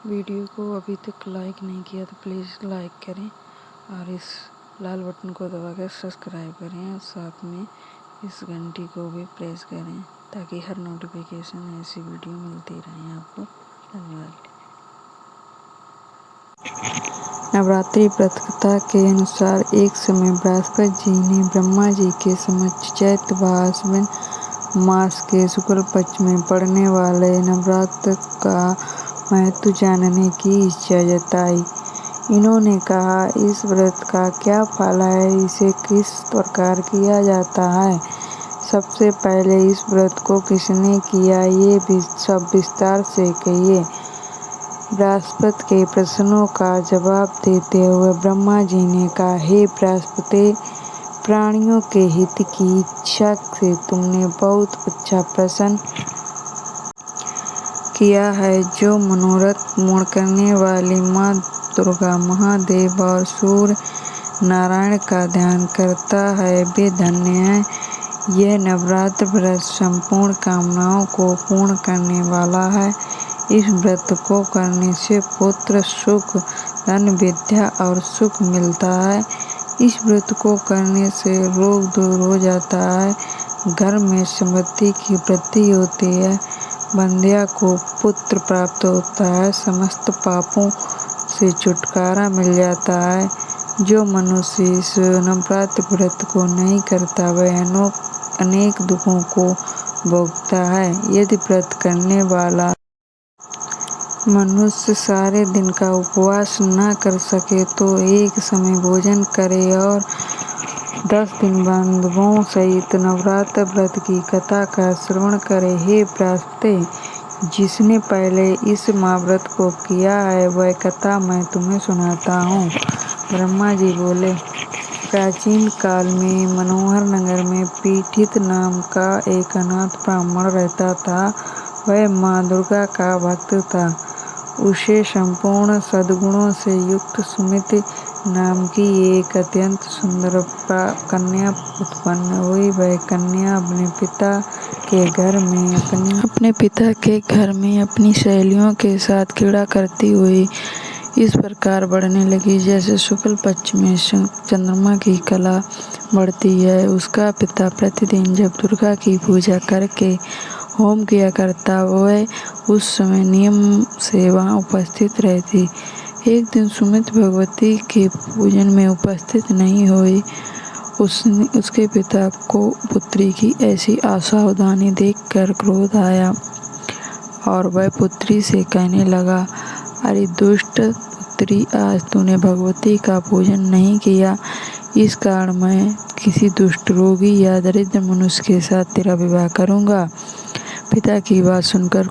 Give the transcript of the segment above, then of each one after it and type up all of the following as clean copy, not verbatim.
Video को अभी तक लाइक नहीं किया तो प्लीज़ लाइक करें और इस लाल बटन को दबाकर सब्सक्राइब करें और साथ में इस घंटी को भी प्रेस करें ताकि हर नोटिफिकेशन ऐसी वीडियो मिलती रहे आपको। धन्यवाद। नवरात्रि व्रत कथा के अनुसार एक समय बृहस्पति जी ने ब्रह्मा जी के समक्ष चैत्र आश्विन मास के शुक्ल पक्ष में पड़ने वाले नवरात्र का महत्व जानने की इच्छा जताई। इन्होंने कहा, इस व्रत का क्या फल है, इसे किस प्रकार किया जाता है, सबसे पहले इस व्रत को किसने किया, ये भी सब विस्तार से कहिए। बृहस्पति के प्रश्नों का जवाब देते हुए ब्रह्मा जी ने कहा, हे बृहस्पति, प्राणियों के हित की इच्छा से तुमने बहुत अच्छा प्रश्न किया है। जो मनोरथ पूर्ण करने वाली माँ दुर्गा, महादेव और सूर्य नारायण का ध्यान करता है वे धन्य है। यह नवरात्र व्रत संपूर्ण कामनाओं को पूर्ण करने वाला है। इस व्रत को करने से पुत्र, सुख, धन, विद्या और सुख मिलता है। इस व्रत को करने से रोग दूर हो जाता है, घर में समृद्धि की वृद्धि होती है, बंध्या को पुत्र प्राप्त होता है, समस्त पापों से छुटकारा मिल जाता है। जो मनुष्य इस नवरात्र व्रत को नहीं करता वह अनेक दुखों को भोगता है। यदि व्रत करने वाला मनुष्य सारे दिन का उपवास न कर सके तो एक समय भोजन करे और 10 दिन बंधुओं सहित नवरात्र व्रत की कथा का श्रवण करे। हे बृहस्पति, जिसने पहले इस महाव्रत को किया है वह कथा मैं तुम्हें सुनाता हूँ। ब्रह्मा जी बोले, प्राचीन काल में मनोहर नगर में पीठित नाम का एक अनाथ ब्राह्मण रहता था। वह माँ दुर्गा का भक्त था। उसे संपूर्ण सद्गुणों से युक्त सुमिति नाम की एक अत्यंत सुंदर कन्या उत्पन्न हुई। वह कन्या अपने पिता के घर में अपनी सहेलियों के साथ क्रीड़ा करती हुई इस प्रकार बढ़ने लगी जैसे शुक्ल पक्ष में चंद्रमा की कला बढ़ती है। उसका पिता प्रतिदिन जब दुर्गा की पूजा करके होम किया करता, वह उस समय नियम से वहां उपस्थित रहती। एक दिन सुमित भगवती के पूजन में उपस्थित नहीं हुई। उसके पिता को पुत्री की ऐसी असावधानी देखकर क्रोध आया और वह पुत्री से कहने लगा, अरे दुष्ट पुत्री, आज तूने भगवती का पूजन नहीं किया, इस कारण मैं किसी दुष्ट, रोगी या दरिद्र मनुष्य के साथ तेरा विवाह करूंगा। पिता की बात सुनकर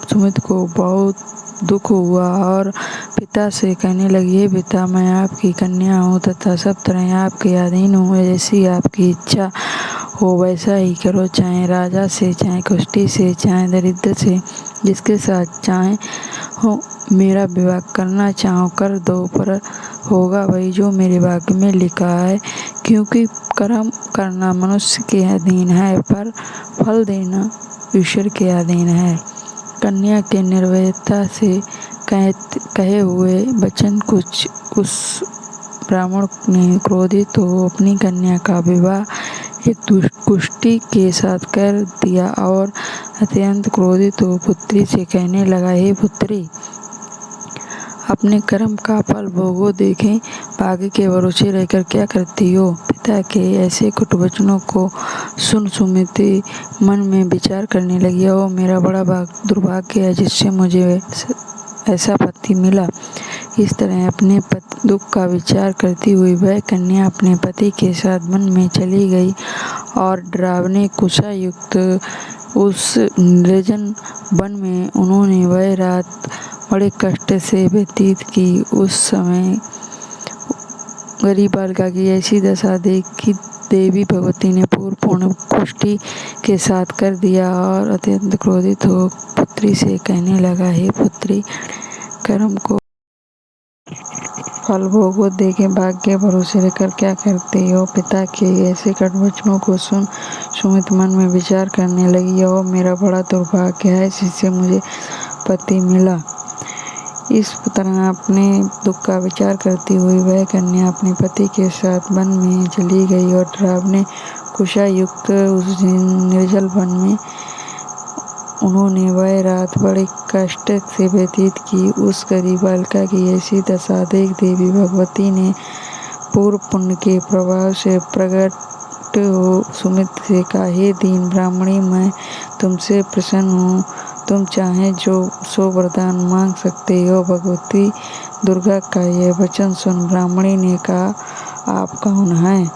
सुमित को बहुत दुख हुआ और पिता से कहने लगी, हे पिता, मैं आपकी कन्या हूँ तथा सब तरह आपके अधीन हूँ। जैसी आपकी इच्छा हो वैसा ही करो, चाहे राजा से, चाहे कुष्ठी से, चाहे दरिद्र से, जिसके साथ चाहे हो मेरा विवाह करना चाहो कर दो, पर होगा वही जो मेरे भाग्य में लिखा है। क्योंकि कर्म करना मनुष्य के अधीन है पर फल देना ईश्वर के अधीन है। कन्या के निर्भयता से कहे हुए वचन कुछ उस ब्राह्मण ने क्रोधित हो अपनी कन्या का विवाह एक कुष्ठी के साथ कर दिया और अत्यंत क्रोधित हो पुत्री से कहने लगा, हे पुत्री, अपने कर्म का फल भोगो, देखें भाग्य के भरोसे रहकर क्या करती हो। पिता के ऐसे कुट वचनों को सुन सुमिति मन में विचार करने लगी, ओ मेरा बड़ा दुर्भाग्य है जिससे मुझे ऐसा पति मिला। इस तरह अपने दुख का विचार करती हुई वह कन्या अपने पति के साथ वन में चली गई और डरावने कुशा युक्त उस निर्जन वन में उन्होंने वह रात बड़े कष्ट से व्यतीत की। उस समय गरीब बालिका की ऐसी दशा देखी देवी भगवती ने पूर्ण कुष्ठी के साथ कर दिया और अत्यंत क्रोधित हो पुत्री से कहने लगा, हे पुत्री, कर्म को फल भोगो, देखे भाग्य भरोसे रहकर क्या करते हो। पिता के ऐसे कट वचनों को सुन सुमित मन में विचार करने लगी, और मेरा बड़ा दुर्भाग्य है जिससे मुझे पति मिला। इस तरह अपने दुख का विचार करती हुई वह कन्या अपने पति के साथ वन में चली गई और डरावने कुशायुक्त उस निर्जल वन में उन्होंने वह रात बड़े कष्ट से व्यतीत की। उस गरीब बालिका की ऐसी दशा देख देवी भगवती ने पूर्व पुण्य के प्रभाव से प्रकट हो सुमित से कहा, हे दीन ब्राह्मणी, मैं तुमसे प्रसन्न हूँ। तुम चाहे जो सो वरदान मांग सकते हो। भगवती दुर्गा का यह वचन सुन ब्राह्मणी ने कहा, आप कौन हैं?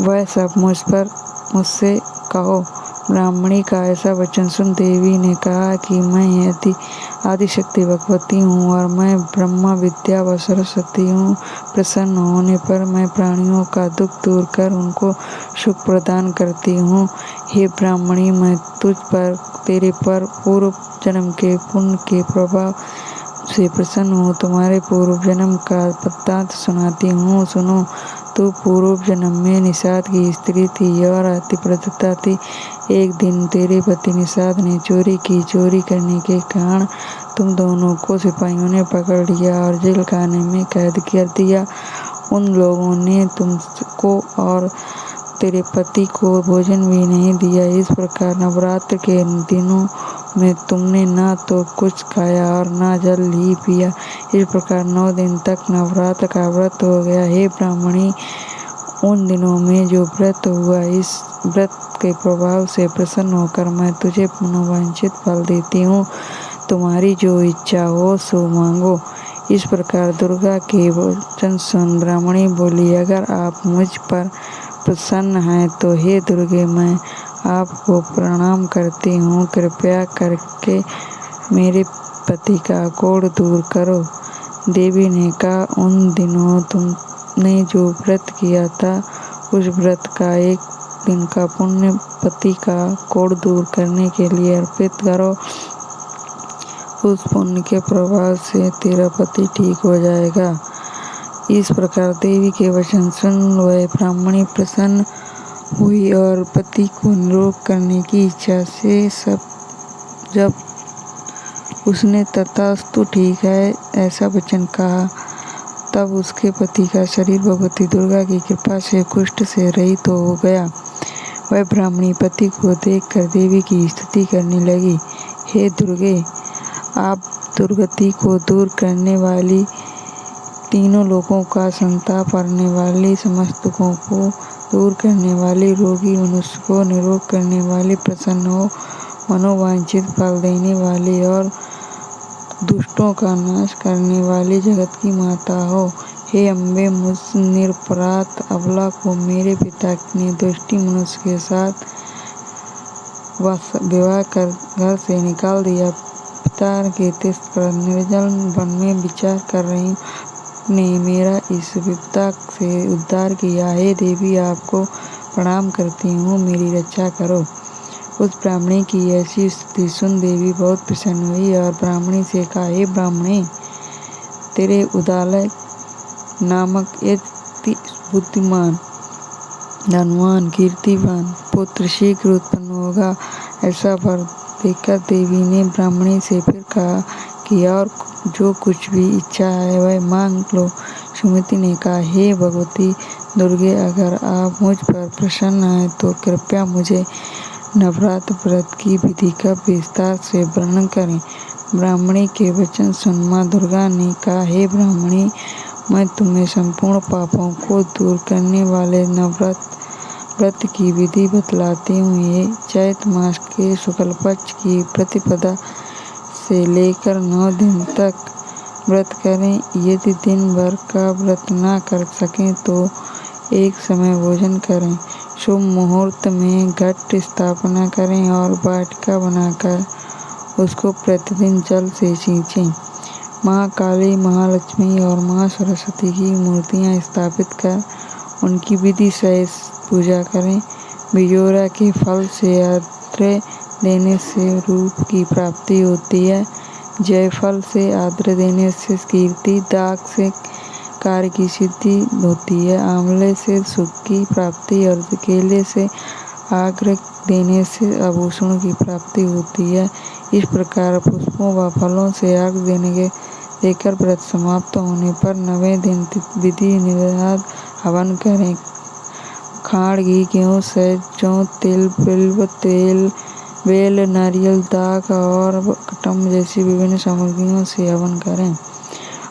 वह सब मुझसे कहो। ब्राह्मणी का ऐसा वचन सुन देवी ने कहा कि मैं आदिशक्ति भगवती हूँ और मैं ब्रह्मा विद्या व सरस्वती हूँ। प्रसन्न होने पर मैं प्राणियों का दुख दूर कर उनको सुख प्रदान करती हूँ। हे ब्राह्मणी, मैं तुझ पर तेरे पर पूर्व जन्म के पुण्य के प्रभाव से प्रसन्न हूँ। तुम्हारे पूर्व जन्म का वृत्तांत सुनाती हूँ, सुनो। तू पूर्व जन्म में निषाद की स्त्री थी और अति प्रदत्ता थी। एक दिन तेरे पति निषाद ने चोरी की। चोरी करने के कारण तुम दोनों को सिपाहियों ने पकड़ लिया और जेल खाने में कैद कर दिया। उन लोगों ने तुमको और तेरे पति को भोजन भी नहीं दिया। इस प्रकार नवरात्र के दिनों में तुमने ना तो कुछ खाया और ना जल ही पिया। इस प्रकार 9 दिन तक नवरात्र का व्रत हो गया। हे ब्राह्मणी, उन दिनों में जो व्रत हुआ, इस व्रत के प्रभाव से प्रसन्न होकर मैं तुझे मनोवांछित फल देती हूँ। तुम्हारी जो इच्छा हो सो मांगो। इस प्रकार दुर्गा के वचन सुन ब्राह्मणी बोली, अगर आप मुझ पर प्रसन्न हैं तो हे दुर्गे, मैं आपको प्रणाम करती हूँ। कृपया करके मेरे पति का कोढ़ दूर करो। देवी ने कहा, उन दिनों तुमने जो व्रत किया था, उस व्रत का एक दिन का पुण्य पति का कोढ़ दूर करने के लिए अर्पित करो। उस पुण्य के प्रभाव से तेरा पति ठीक हो जाएगा। इस प्रकार देवी के वचन सुन वह ब्राह्मणी प्रसन्न हुई और पति को निरोग करने की इच्छा से जब उसने तथास्तु ठीक है ऐसा वचन कहा, तब उसके पति का शरीर भगवती दुर्गा की कृपा से कुष्ठ से रहित हो गया। वह ब्राह्मणी पति को देखकर देवी की स्तुति करने लगी, हे दुर्गे, आप दुर्गति को दूर करने वाली, तीनों लोकों का संताप हरने वाली, समस्त दुखों को दूर करने वाली, रोगी मनुष्य को निरोग करने वाली, प्रसन्न हो मनोवांछित फल देने वाली और दुष्टों का नाश करने वाली जगत की माता हो। हे अम्बे, मुझ निरपराध अबला को मेरे पिता ने दुष्टी मनुष्य के साथ विवाह कर घर से निकाल दिया। पिता के तिरस्कार निर्जल वन में विचार कर रही ने मेरा इस विपदा से उद्धार किया। हे देवी, आपको प्रणाम करती हूँ, मेरी रक्षा करो। उस ब्राह्मणी की ऐसी स्तुति सुन देवी बहुत प्रसन्न हुई और ब्राह्मणी से कहा, हे ब्राह्मणी, तेरे उदालय नामक एक बुद्धिमान, धनवान, कीर्तिवान पुत्र शीघ्र उत्पन्न होगा। ऐसा वर देकर देवी ने ब्राह्मणी से फिर कहा कि और जो कुछ भी इच्छा है वह मांग लो। सुमति ने कहा, हे भगवती दुर्गे, अगर आप मुझ पर प्रसन्न हैं तो कृपया मुझे नवरात्र व्रत की विधि का विस्तार से वर्णन करें। ब्राह्मणी के वचन सुन माँ दुर्गा ने कहा, हे ब्राह्मणी, मैं तुम्हें संपूर्ण पापों को दूर करने वाले नवरात्र व्रत की विधि बतलाती हूँ। ये चैत मास के शुक्ल पक्ष की प्रतिपदा से लेकर 9 दिन तक व्रत करें। यदि दिन भर का व्रत ना कर सकें तो एक समय भोजन करें। शुभ मुहूर्त में घट स्थापना करें और वाटिका बनाकर उसको प्रतिदिन जल से सींचें। माँ काली, महालक्ष्मी और माँ सरस्वती की मूर्तियाँ स्थापित कर उनकी विधि सहित पूजा करें। बिजोरा के फल से आर्द्र देने से रूप की प्राप्ति होती है। जायफल से आर्द्र देने से कीर्ति, दाग से कार्य की सिद्धि होती है। आंवले से सुख की प्राप्ति और केले से आग्रह देने से आभूषणों की प्राप्ति होती है। इस प्रकार पुष्पों व फलों से अर्घ देने देकर व्रत समाप्त होने पर 9वें दिन विधि विधान हवन करें। खांड, घी, गेहूँ, शहद, जौ, तिल, बिल्व तेल, बेल, नारियल, दाख और कटम जैसी विभिन्न सामग्रियों से हवन करें।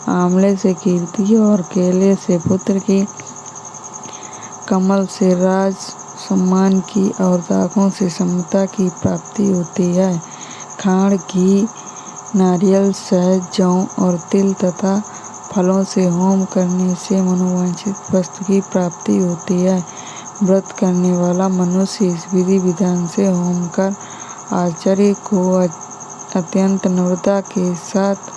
आंवले से कीर्ति और केले से पुत्र की, कमल से राज सम्मान की और दाखों से समता की प्राप्ति होती है। खांड, घी, नारियल, शहद, जौ और तिल तथा फलों से होम करने से मनोवांछित वस्तु की प्राप्ति होती है। व्रत करने वाला मनुष्य इस विधि विधान से होम कर आचार्य को अत्यंत नम्रता के साथ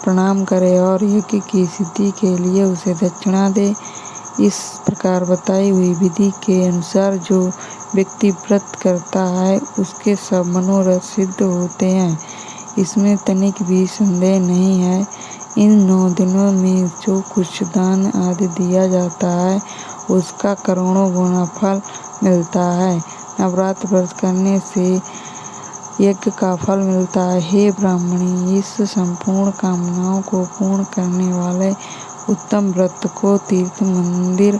प्रणाम करे और यज्ञ की सिद्धि के लिए उसे दक्षिणा दे। इस प्रकार बताई हुई विधि के अनुसार जो व्यक्ति व्रत करता है उसके सब मनोरथ सिद्ध होते हैं, इसमें तनिक भी संदेह नहीं है। इन 9 दिनों में जो कुछ दान आदि दिया जाता है उसका करोड़ों गुना फल मिलता है। नवरात्र व्रत करने से यज्ञ का फल मिलता है। हे ब्राह्मणी, इस संपूर्ण कामनाओं को पूर्ण करने वाले उत्तम व्रत को तीर्थ, मंदिर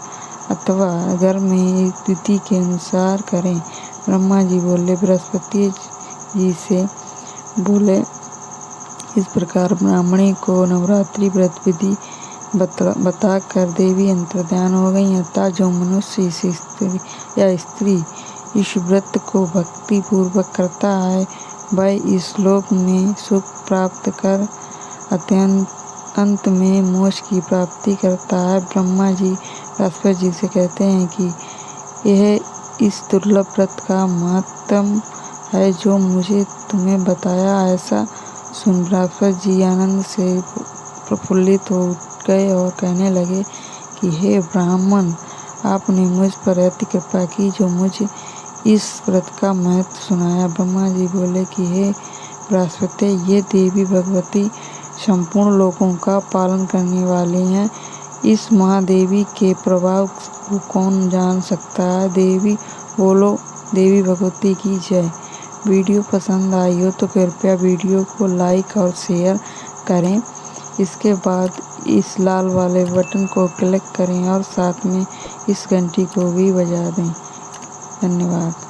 अथवा घर में विधि के अनुसार करें। ब्रह्मा जी बोले, बृहस्पति जी से बोले, इस प्रकार ब्राह्मणी को नवरात्रि व्रत विधि बता कर देवी अंतर्ध्यान हो गई। अतः जो मनुष्य इस स्त्री इस व्रत को भक्ति पूर्वक करता है वह इस लोक में सुख प्राप्त कर अंत में मोक्ष की प्राप्ति करता है। ब्रह्मा जी बृहस्पति जी से कहते हैं कि यह इस दुर्लभ व्रत का महत्तम है जो मुझे तुम्हें बताया। ऐसा सुन बृहस्पति जी आनंद से प्रफुल्लित हो गए और कहने लगे कि हे ब्राह्मण, आपने मुझ पर अति कृपा की जो मुझे इस व्रत का महत्व सुनाया। ब्रह्मा जी बोले कि हे बृहस्पति, ये देवी भगवती संपूर्ण लोकों का पालन करने वाली हैं। इस महादेवी के प्रभाव को कौन जान सकता है। देवी बोलो, देवी भगवती की जय। वीडियो पसंद आई हो तो कृपया वीडियो को लाइक और शेयर करें। इसके बाद इस लाल वाले बटन को क्लिक करें और साथ में इस घंटी को भी बजा दें। धन्यवाद।